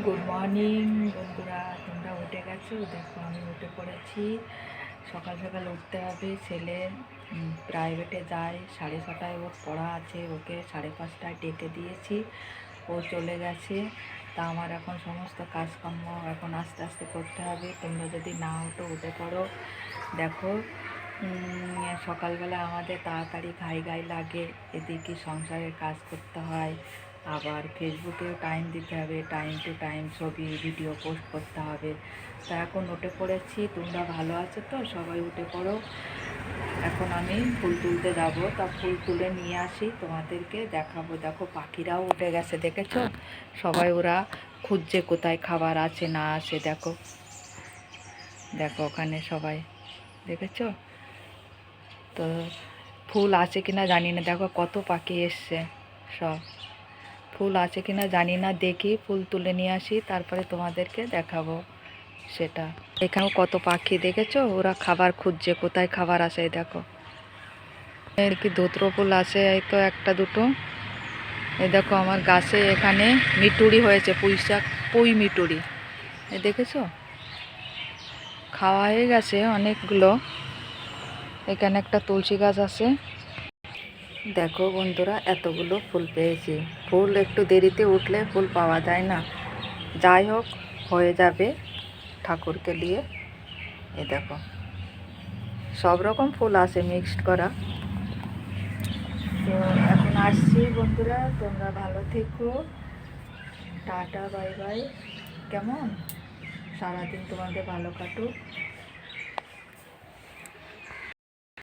Good morning বন্ধুরা, তোমরা উঠে গেছো? দেখো আমি উঠে পড়েছি। সকাল সকাল উঠতে হবে। ছেলে প্রাইভেটে যায়, 6:30টায় ওর পড়া আছে। ওকে 5:30টায় ডেকে দিয়েছি, ও চলে গেছে। তা আমার এখন সমস্ত কাজকর্ম এখন আস্তে আস্তে করতে হবে। তোমরা যদি না উঠে পড়ো। দেখো সকালবেলা আমাদের তাড়াতাড়ি ঘাই লাগে, এদিকে সংসারের কাজ করতে হয়, আবার ফেসবুকেও টাইম দিতে হবে, টাইম টু টাইম ছবি ভিডিও পোস্ট করতে হবে। তা এখন উঠে পড়েছি। তোমরা ভালো আছো তো? সবাই উঠে পড়ো। এখন আমি ফুল তুলতে যাব, তা ফুল তুলে নিয়ে আসি, তোমাদেরকে দেখাবো। দেখো পাখিরাও উঠে গেছে, দেখেছো? সবাই ওরা খুঁজছে কোথায় খাবার আছে না আছে। দেখো দেখো ওখানে সবাই, দেখেছো তো? ফুল আছে কিনা জানি না। দেখো কত পাখি এসছে। সব ফুল আছে কিনা জানি না, দেখি ফুল তুলে নিয়ে আসি, তারপরে তোমাদেরকে দেখাবো সেটা। এখানেও কত পাখি, দেখেছো? ওরা খাবার খুঁজছে, কোথায় খাবার আছে। দেখো এর কি ধুত্র ফুল আছে, এই তো একটা দুটো। এই দেখো আমার গাছে এখানে মিটুরি হয়েছে, পুঁই মিটুরি। এই দেখেছো? খাওয়া হয়ে গেছে অনেকগুলো। এখানে একটা তুলসী গাছ আছে। দেখো বন্ধুরা, এতগুলো ফুল পেয়েছি। ফুল একটু দেরিতে উঠলে ফুল পাওয়া যায় না। যাই হোক, হয়ে যাবে ঠাকুরকে দিয়ে। এ দেখো সব রকম ফুল আছে মিক্সড করা। তো এখন আসছি বন্ধুরা, তোমরা ভালো থেকো। Tata, bye bye. কেমন? সারাদিন তোমাদের ভালো কাটুক।